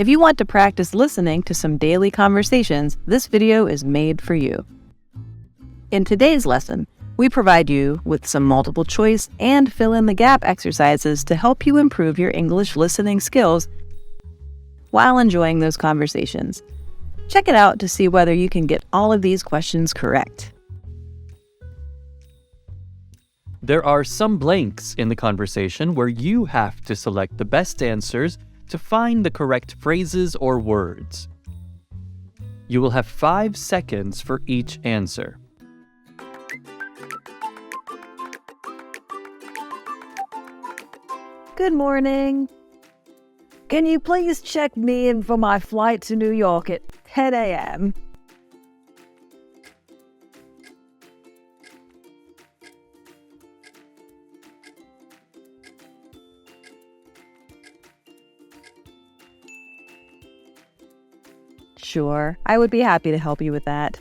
If you want to practice listening to some daily conversations, this video is made for you. In today's lesson, we provide you with some multiple choice and fill-in-the-gap exercises to help you improve your English listening skills while enjoying those conversations. Check it out to see whether you can get all of these questions correct. There are some blanks in the conversation where you have to select the best answers to find the correct phrases or words. You will have 5 seconds for each answer. Good morning. Can you please check me in for my flight to New York at 10 a.m.? Sure, I would be happy to help you with that.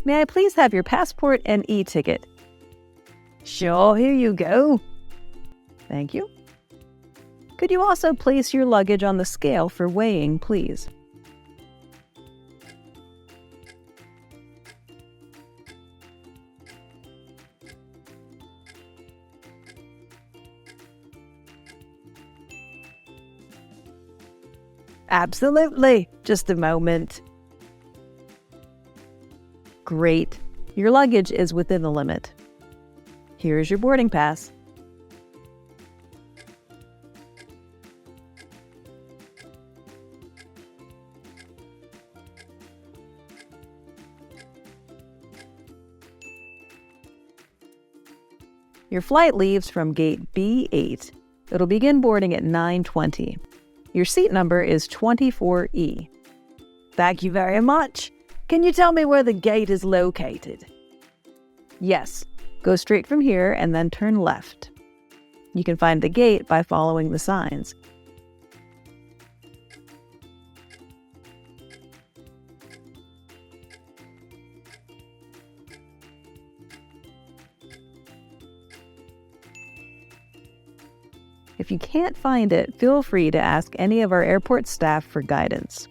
May I please have your passport and e-ticket? Sure, here you go. Thank you. Could you also place your luggage on the scale for weighing, please? Absolutely. Just a moment. Great. Your luggage is within the limit. Here is your boarding pass. Your flight leaves from gate B8. It'll begin boarding at 9:20. Your seat number is 24E. Thank you very much. Can you tell me where the gate is located? Yes, go straight from here and then turn left. You can find the gate by following the signs. If you can't find it, feel free to ask any of our airport staff for guidance.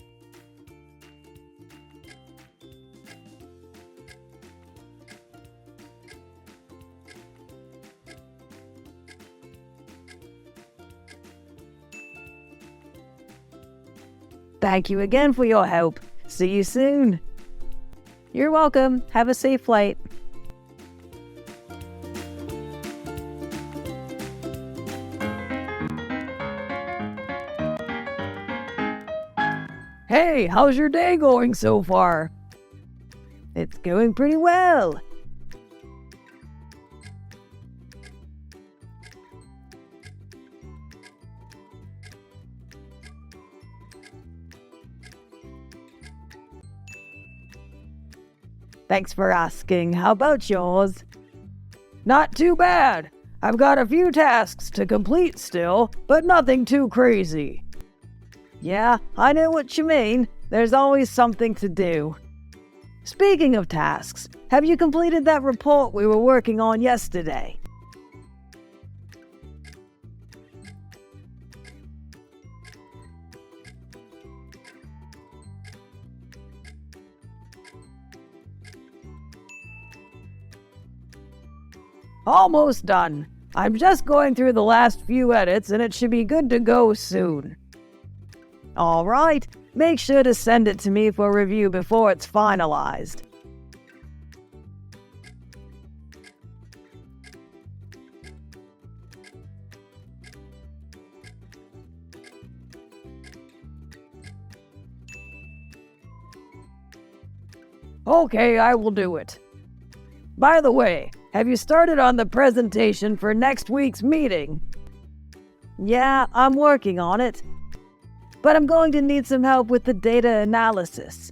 Thank you again for your help. See you soon. You're welcome. Have a safe flight. Hey, how's your day going so far? It's going pretty well. Thanks for asking. How about yours? Not too bad. I've got a few tasks to complete still, but nothing too crazy. Yeah, I know what you mean. There's always something to do. Speaking of tasks, have you completed that report we were working on yesterday? Almost done. I'm just going through the last few edits and it should be good to go soon. All right, make sure to send it to me for review before it's finalized. Okay, I will do it. By the way, have you started on the presentation for next week's meeting? Yeah, I'm working on it. But I'm going to need some help with the data analysis.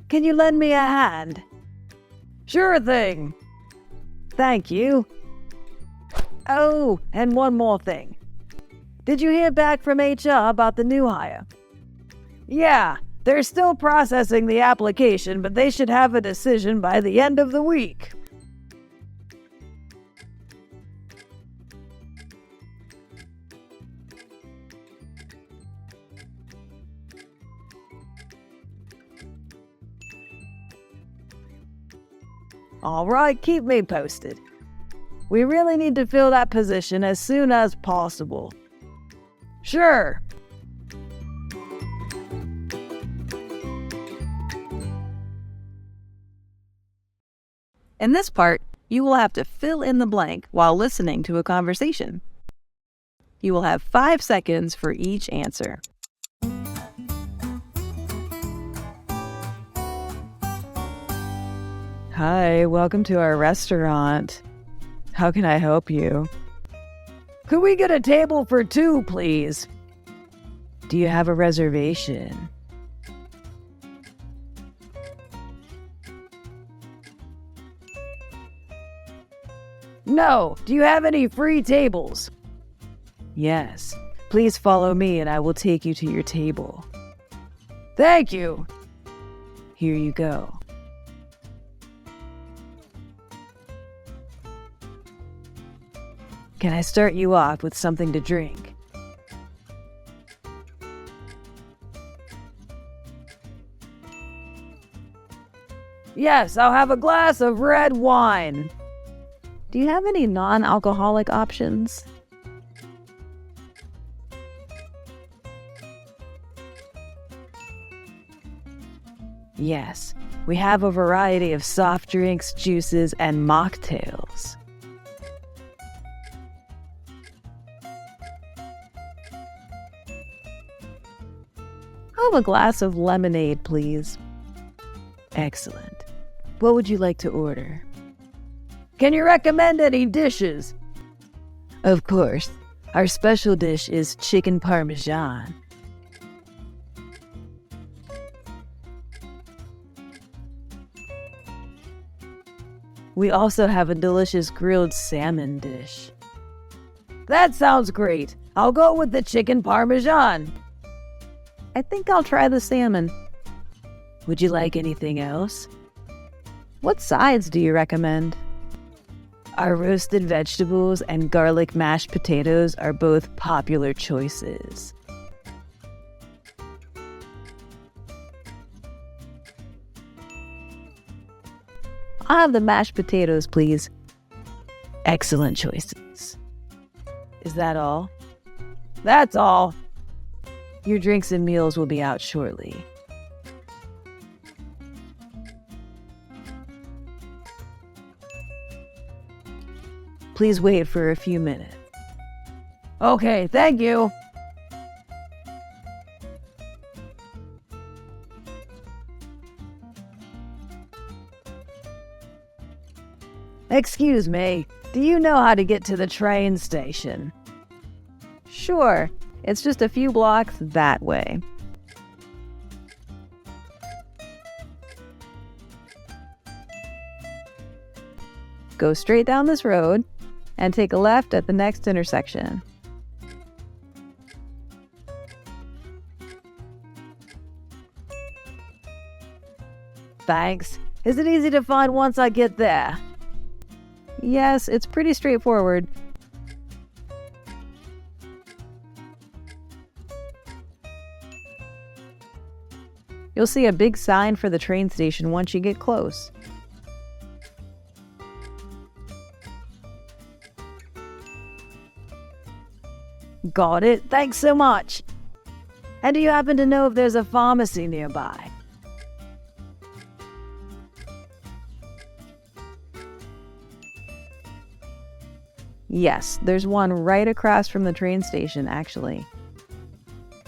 Can you lend me a hand? Sure thing. Thank you. Oh, and one more thing. Did you hear back from HR about the new hire? Yeah, they're still processing the application, but they should have a decision by the end of the week. All right, keep me posted. We really need to fill that position as soon as possible. Sure. In this part, you will have to fill in the blank while listening to a conversation. You will have 5 seconds for each answer. Hi, welcome to our restaurant. How can I help you? Could we get a table for 2, please? Do you have a reservation? No. Do you have any free tables? Yes. Please follow me and I will take you to your table. Thank you. Here you go. Can I start you off with something to drink? Yes, I'll have a glass of red wine. Do you have any non-alcoholic options? Yes, we have a variety of soft drinks, juices, and mocktails. I'll have a glass of lemonade, please. Excellent. What would you like to order? Can you recommend any dishes? Of course. Our special dish is chicken parmesan. We also have a delicious grilled salmon dish. That sounds great. I'll go with the chicken parmesan. I think I'll try the salmon. Would you like anything else? What sides do you recommend? Our roasted vegetables and garlic mashed potatoes are both popular choices. I'll have the mashed potatoes, please. Excellent choices. Is that all? That's all. Your drinks and meals will be out shortly. Please wait for a few minutes. Okay, thank you. Excuse me, do you know how to get to the train station? Sure, it's just a few blocks that way. Go straight down this road and take a left at the next intersection. Thanks. Is it easy to find once I get there? Yes, it's pretty straightforward. You'll see a big sign for the train station once you get close. Got it. Thanks so much. And do you happen to know if there's a pharmacy nearby? Yes, there's one right across from the train station, actually.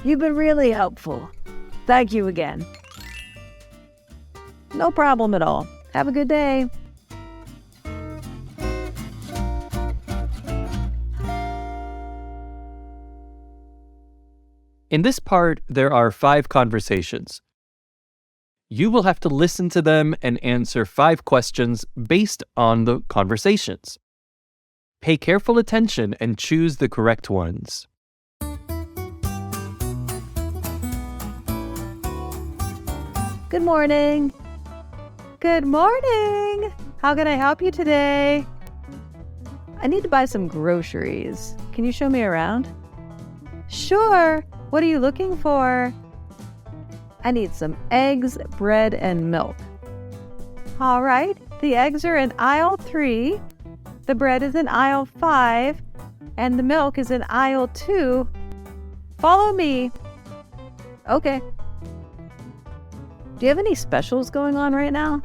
You've been really helpful. Thank you again. No problem at all. Have a good day. In this part, there are 5 conversations. You will have to listen to them and answer 5 questions based on the conversations. Pay careful attention and choose the correct ones. Good morning. Good morning. How can I help you today? I need to buy some groceries. Can you show me around? Sure. What are you looking for? I need some eggs, bread, and milk. All right. The eggs are in aisle 3. The bread is in aisle 5. And the milk is in aisle 2. Follow me. Okay. Do you have any specials going on right now?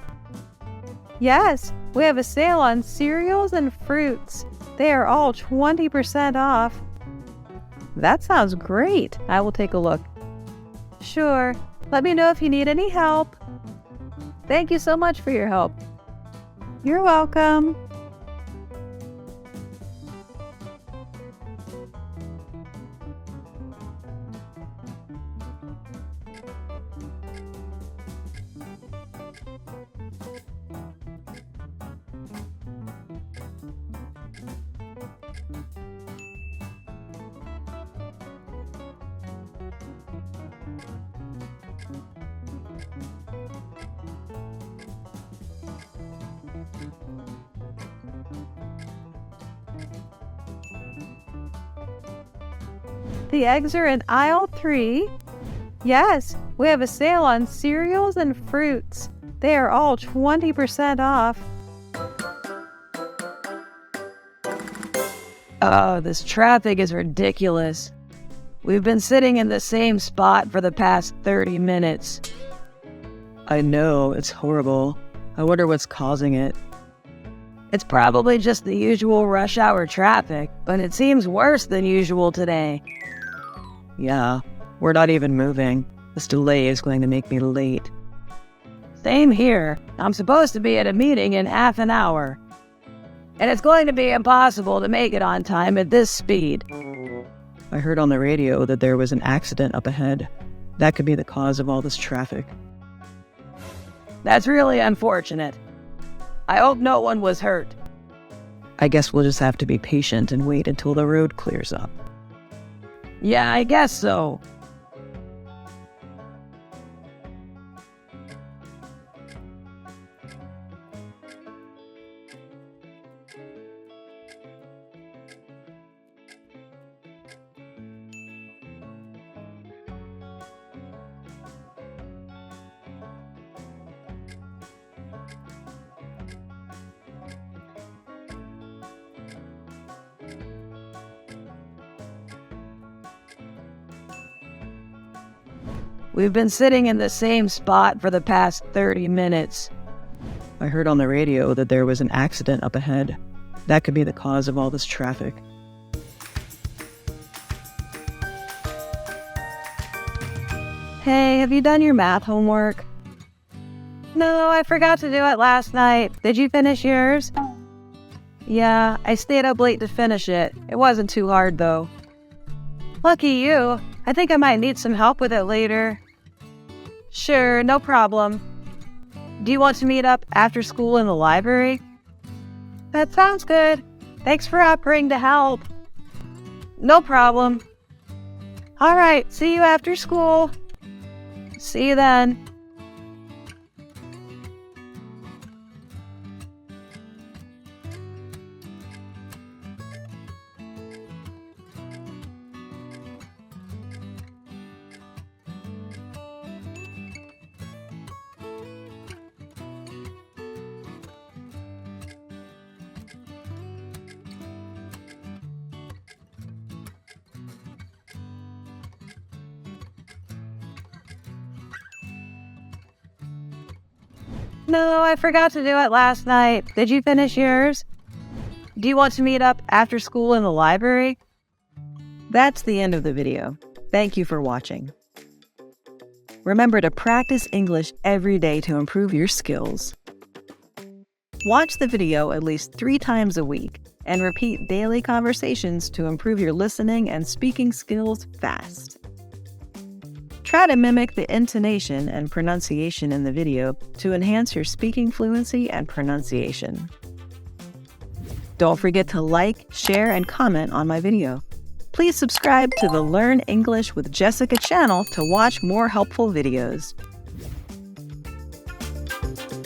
Yes, we have a sale on cereals and fruits. They are all 20% off. That sounds great. I will take a look. Sure. Let me know if you need any help. Thank you so much for your help. You're welcome. The eggs are in aisle 3. Yes, we have a sale on cereals and fruits. They are all 20% off. Oh, this traffic is ridiculous. We've been sitting in the same spot for the past 30 minutes. I know, it's horrible. I wonder what's causing it. It's probably just the usual rush hour traffic, but it seems worse than usual today. Yeah, we're not even moving. This delay is going to make me late. Same here. I'm supposed to be at a meeting in half an hour. And it's going to be impossible to make it on time at this speed. I heard on the radio that there was an accident up ahead. That could be the cause of all this traffic. That's really unfortunate. I hope no one was hurt. I guess we'll just have to be patient and wait until the road clears up. Yeah, I guess so. We've been sitting in the same spot for the past 30 minutes. I heard on the radio that there was an accident up ahead. That could be the cause of all this traffic. Hey, have you done your math homework? No, I forgot to do it last night. Did you finish yours? Yeah, I stayed up late to finish it. It wasn't too hard, though. Lucky you. I think I might need some help with it later. Sure, no problem. Do you want to meet up after school in the library? That sounds good. Thanks for offering to help. No problem. All right, see you after school. See you then. No, I forgot to do it last night. Did you finish yours? Do you want to meet up after school in the library? That's the end of the video. Thank you for watching. Remember to practice English every day to improve your skills. Watch the video at least 3 times a week and repeat daily conversations to improve your listening and speaking skills fast. Try to mimic the intonation and pronunciation in the video to enhance your speaking fluency and pronunciation. Don't forget to like, share, and comment on my video. Please subscribe to the Learn English with Jessica channel to watch more helpful videos. you.